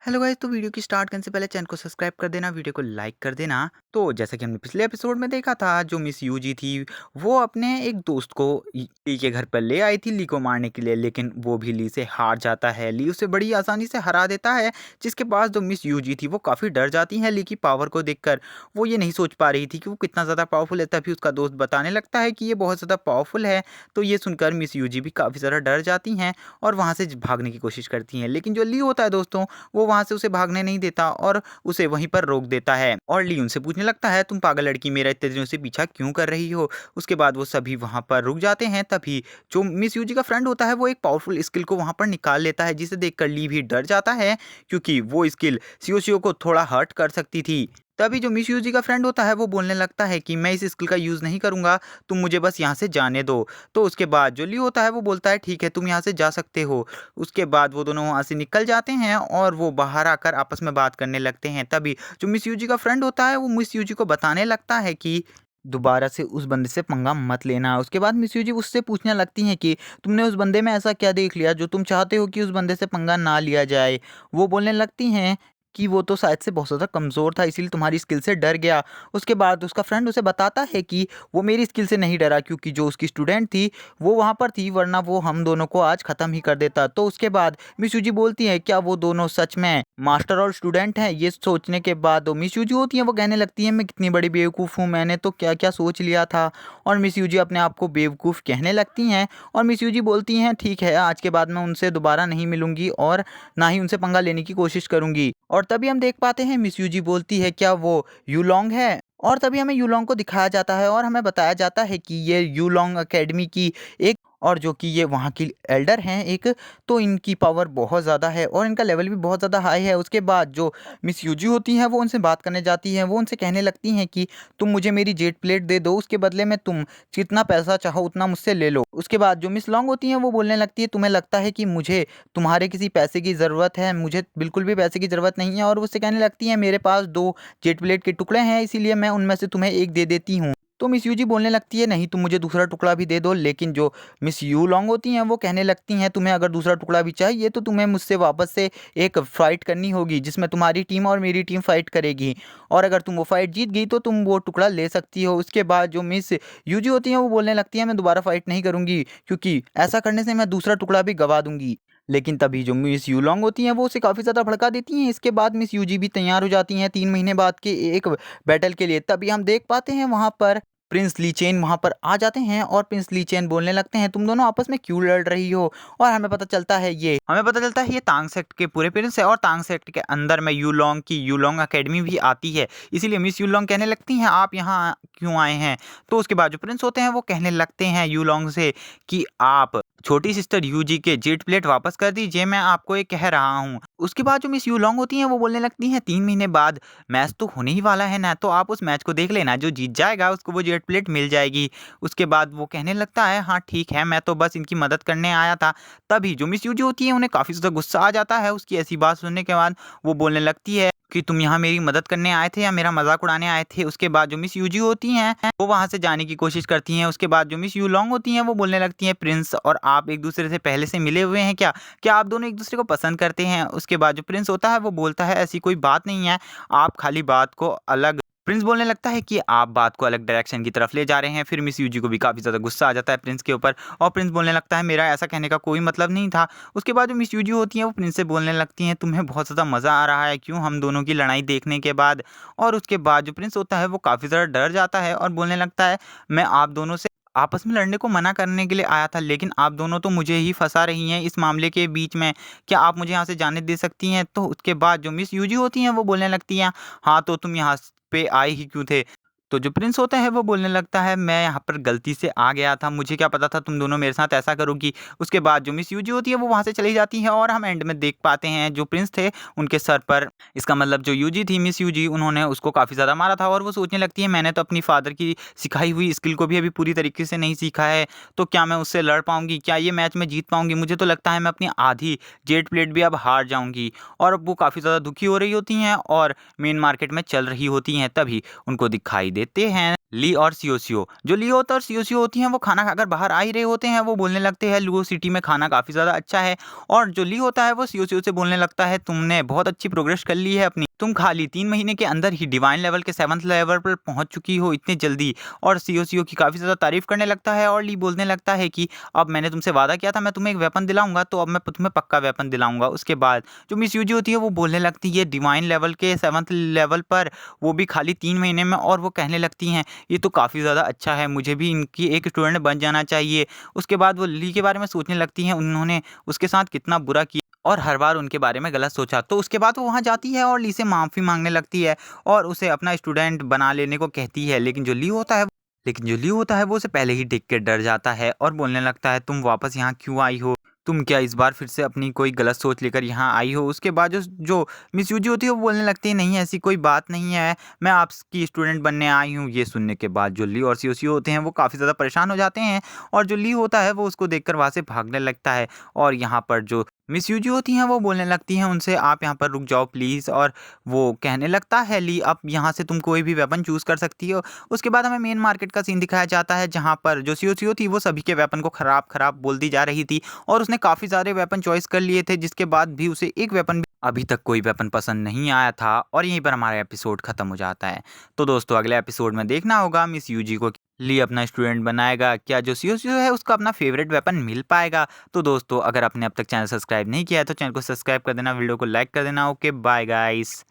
Hello guys, तो video की start करने से पहले चैनल को सब्सक्राइब कर देना, वीडियो को लाइक कर देना। तो जैसा कि हमने पिछले एपिसोड में देखा था, जो मिस यूजी थी वो अपने एक दोस्त को ली के घर पर ले आई थी ली को मारने के लिए, लेकिन वो भी ली से हार जाता है। ली उसे बड़ी आसानी से हरा देता है, जिसके बाद जो मिस यूजी थी वो काफ़ी डर जाती है ली की पावर को देखकर। वो ये नहीं सोच पा रही थी कि वो कितना ज़्यादा पावरफुल है, तभी उसका दोस्त बताने लगता है कि ये बहुत ज़्यादा पावरफुल है। तो ये सुनकर मिस यूजी भी काफ़ी ज़्यादा डर जाती हैं और वहाँ से भागने की कोशिश करती हैं, लेकिन जो ली होता है दोस्तों, वो वहाँ से उसे भागने नहीं देता और उसे वहीं पर रोक देता है। और ली उनसे पूछने लगता है, तुम पागल लड़की, मेरा इतने दिनों से पीछा क्यों कर रही हो। उसके बाद वो सभी वहाँ पर रुक जाते हैं। तभी जो मिस यूजी का फ्रेंड होता है वो एक पावरफुल स्किल को वहाँ पर निकाल लेता है, जिसे देखकर ली भी डर जाता है, क्योंकि वो स्किल सीओ को थोड़ा हर्ट कर सकती थी। तभी जो मिस यूजी का फ्रेंड होता है वो बोलने लगता है कि मैं इस स्किल का यूज़ नहीं करूँगा, तुम मुझे बस यहाँ से जाने दो। तो उसके बाद जो ली होता है वो बोलता है, ठीक है तुम यहाँ से जा सकते हो। उसके बाद वो दोनों वहाँ से निकल जाते हैं और वो बाहर आकर आपस में बात करने लगते हैं। तभी जो मिस यूजी का फ्रेंड होता है वो मिस यूजी को बताने लगता है कि दोबारा से उस बंदे से पंगा मत लेना। उसके बाद मिस यूजी उससे पूछने लगती हैं कि तुमने उस बंदे में ऐसा क्या देख लिया जो तुम चाहते हो कि उस बंदे से पंगा ना लिया जाए। वो बोलने लगती हैं कि वो तो शायद से बहुत ज़्यादा कमज़ोर था, इसीलिए तुम्हारी स्किल से डर गया। उसके बाद उसका फ्रेंड उसे बताता है कि वो मेरी स्किल से नहीं डरा, क्योंकि जो उसकी स्टूडेंट थी वो वहाँ पर थी, वरना वो हम दोनों को आज ख़त्म ही कर देता। तो उसके बाद मिस यूजी बोलती है, क्या वो दोनों सच में मास्टर और स्टूडेंट हैं। ये सोचने के बाद मिस यूजी होती हैं वो कहने लगती है, मैं कितनी बड़ी बेवकूफ़ हूँ, मैंने तो क्या क्या सोच लिया था। और मिस यूजी अपने आप को बेवकूफ़ कहने लगती हैं और मिस यूजी बोलती हैं, ठीक है आज के बाद मैं उनसे दोबारा नहीं मिलूंगी और ना ही उनसे पंगा लेने की कोशिश करूंगी। और तभी हम देख पाते हैं मिस यूजी बोलती है, क्या वो यूलोंग है। और तभी हमें यूलोंग को दिखाया जाता है और हमें बताया जाता है कि ये यूलोंग एकेडमी की एक, और जो कि ये वहाँ की एल्डर हैं एक, तो इनकी पावर बहुत ज़्यादा है और इनका लेवल भी बहुत ज़्यादा हाई है। उसके बाद जो मिस यूजी होती हैं वो उनसे बात करने जाती हैं। वो उनसे कहने लगती हैं कि तुम मुझे मेरी जेट प्लेट दे दो, उसके बदले में तुम जितना पैसा चाहो उतना मुझसे ले लो। उसके बाद जो मिस लॉन्ग होती हैं वो बोलने लगती है, तुम्हें लगता है कि मुझे तुम्हारे किसी पैसे की ज़रूरत है, मुझे बिल्कुल भी पैसे की ज़रूरत नहीं है। और वो उससे कहने लगती हैं, मेरे पास 2 जेट प्लेट के टुकड़े हैं, इसीलिए मैं उनमें से तुम्हें 1 दे देती हूँ। तो मिस यूजी बोलने लगती है, नहीं तुम मुझे दूसरा टुकड़ा भी दे दो। लेकिन जो मिस यू लॉन्ग होती हैं वो कहने लगती हैं, तुम्हें अगर दूसरा टुकड़ा भी चाहिए तो तुम्हें मुझसे वापस से एक फ़ाइट करनी होगी, जिसमें तुम्हारी टीम और मेरी टीम फ़ाइट करेगी, और अगर तुम वो फ़ाइट जीत गई तो तुम वो टुकड़ा ले सकती हो। उसके बाद जो मिस यूजी होती हैं वो बोलने लगती हैं, मैं दोबारा फ़ाइट नहीं करूँगी, क्योंकि ऐसा करने से मैं दूसरा टुकड़ा भी गँवा दूँगी। लेकिन तभी जो मिस यूलोंग होती हैं वो उसे काफ़ी ज़्यादा भड़का देती हैं। इसके बाद मिस यूजी भी तैयार हो जाती हैं 3 महीने बाद के एक बैटल के लिए। तभी हम देख पाते हैं वहाँ पर प्रिंस ली चेन वहाँ पर आ जाते हैं और प्रिंस ली चेन बोलने लगते हैं, तुम दोनों आपस में क्यों लड़ रही हो। और हमें पता चलता है ये तांग सेक्ट के पूरे प्रिंस है, और तांग सेक्ट के अंदर में यूलोंग की यूलोंग एकेडमी भी आती है। इसीलिए मिस यूलोंग कहने लगती हैं, आप यहाँ क्यों आए हैं। तो उसके बाद जो प्रिंस होते हैं वो कहने लगते हैं यूलोंग से कि आप छोटी सिस्टर यूजी के जेट प्लेट वापस कर दीजिए, मैं आपको ये कह रहा हूँ। उसके बाद जो मिस यूलोंग होती हैं वो बोलने लगती हैं, 3 महीने बाद मैच तो होने ही वाला है ना, तो आप उस मैच को देख लेना, जो जीत जाएगा उसको वो जेट प्लेट मिल जाएगी। उसके बाद वो कहने लगता है, हाँ ठीक है, मैं तो बस इनकी मदद करने आया था। तभी जो मिस यूजी होती है उन्हें काफ़ी ज़्यादा गुस्सा आ जाता है उसकी ऐसी बात सुनने के बाद। वो बोलने लगती है कि तुम यहाँ मेरी मदद करने आए थे या मेरा मजाक उड़ाने आए थे। उसके बाद जो मिस यूजी होती हैं वो वहाँ से जाने की कोशिश करती हैं। उसके बाद जो मिस यूलोंग होती हैं वो बोलने लगती हैं, प्रिंस और आप एक दूसरे से पहले से मिले हुए हैं क्या, क्या आप दोनों एक दूसरे को पसंद करते हैं। उसके बाद जो प्रिंस होता है वो बोलता है, ऐसी कोई बात नहीं है, आप खाली बात को अलग, प्रिंस बोलने लगता है कि आप बात को अलग डायरेक्शन की तरफ ले जा रहे हैं। फिर मिस यूजी को भी काफ़ी ज़्यादा गुस्सा आ जाता है प्रिंस के ऊपर, और प्रिंस बोलने लगता है, मेरा ऐसा कहने का कोई मतलब नहीं था। उसके बाद जो मिस यूजी होती हैं वो प्रिंस से बोलने लगती हैं, तुम्हें बहुत ज़्यादा मज़ा आ रहा है क्यों हम दोनों की लड़ाई देखने के बाद। और उसके बाद जो प्रिंस होता है वो काफ़ी ज़्यादा डर जाता है और बोलने लगता है, मैं आप दोनों से आपस में लड़ने को मना करने के लिए आया था, लेकिन आप दोनों तो मुझे ही फंसा रही हैं इस मामले के बीच में, क्या आप मुझे यहाँ से जाने दे सकती हैं। तो उसके बाद जो मिस यूजी होती हैं वो बोलने लगती हैं, हाँ तो तुम यहाँ पे आए ही क्यों थे। तो जो प्रिंस होता है वो बोलने लगता है, मैं यहाँ पर गलती से आ गया था, मुझे क्या पता था तुम दोनों मेरे साथ ऐसा करोगी। उसके बाद जो मिस यूजी होती है वो वहाँ से चली जाती है और हम एंड में देख पाते हैं जो प्रिंस थे उनके सर पर, इसका मतलब जो यूजी थी मिस यूजी, उन्होंने उसको काफ़ी ज़्यादा मारा था। और वो सोचने लगती है, मैंने तो अपनी फादर की सिखाई हुई स्किल को भी अभी पूरी तरीके से नहीं सीखा है, तो क्या मैं उससे लड़ पाऊंगी, क्या ये मैच में जीत पाऊंगी। मुझे तो लगता है मैं अपनी आधी जेट प्लेट भी अब हार जाऊंगी। और अब वो काफ़ी ज़्यादा दुखी हो रही होती हैं और मेन मार्केट में चल रही होती हैं। तभी उनको दिखाई देते हैं ली और सीओसीओ। जो ली होता है और सीओसीओ होती हैं वो खाना खाकर बाहर आ ही रहे होते हैं, वो बोलने लगते हैं लुओ सिटी में खाना काफ़ी ज़्यादा अच्छा है। और जो ली होता है वो सीओसीओ से बोलने लगता है तुमने बहुत अच्छी प्रोग्रेस कर ली है अपनी, तुम खाली 3 महीने के अंदर ही डिवाइन लेवल के 7th लेवल पर पहुंच चुकी हो इतनी जल्दी। और सीओसीओ की काफ़ी ज़्यादा तारीफ करने लगता है और ली बोलने लगता है कि अब मैंने तुमसे वादा किया था मैं तुम्हें एक वेपन दिलाऊंगा, तो अब मैं तुम्हें पक्का वेपन दिलाऊंगा। उसके बाद जो मिस यूजी होती है वो बोलने लगती है डिवाइन लेवल के 7th लेवल पर, वो भी खाली 3 महीने में। और वो कहने लगती हैं ये तो काफ़ी ज़्यादा अच्छा है, मुझे भी इनकी एक स्टूडेंट बन जाना चाहिए। उसके बाद वो ली के बारे में सोचने लगती हैं उन्होंने उसके साथ कितना बुरा किया और हर बार उनके बारे में गलत सोचा। तो उसके बाद वो वहाँ जाती है और ली से माफ़ी मांगने लगती है और उसे अपना स्टूडेंट बना लेने को कहती है। लेकिन जो ली होता है वो उसे पहले ही देख के डर जाता है और बोलने लगता है तुम वापस यहाँ क्यों आई हो, तुम क्या इस बार फिर से अपनी कोई गलत सोच लेकर यहाँ आई हो। उसके बाद जो जो मिस यूजी होती है वो बोलने लगती है नहीं ऐसी कोई बात नहीं है, मैं आपकी स्टूडेंट बनने आई हूँ। ये सुनने के बाद जो ली और सीओसीओ होते हैं वो काफ़ी ज़्यादा परेशान हो जाते हैं और जो ली होता है वो उसको देखकर वहाँ से भागने लगता है। और यहाँ पर जो मिस यूजी होती हैं वो बोलने लगती हैं उनसे आप यहाँ पर रुक जाओ प्लीज़। और वो कहने लगता है ली अब यहाँ से तुम कोई भी वेपन चूज़ कर सकती हो। उसके बाद हमें मेन मार्केट का सीन दिखाया जाता है जहाँ पर जो सीओसीओ थी वो सभी के वेपन को ख़राब बोलती जा रही थी और उसने काफ़ी सारे वेपन चॉइस कर लिए थे, जिसके बाद भी उसे एक वेपन भी अभी तक कोई वेपन पसंद नहीं आया था। और यहीं पर हमारा एपिसोड खत्म हो जाता है। तो दोस्तों अगले एपिसोड में देखना होगा मिस यूजी को ली अपना स्टूडेंट बनाएगा, क्या जो सीओसीओ है उसका अपना फेवरेट वेपन मिल पाएगा। तो दोस्तों अगर आपने अब तक चैनल सब्सक्राइब नहीं किया है तो चैनल को सब्सक्राइब कर देना, वीडियो को लाइक कर देना। Okay bye guys.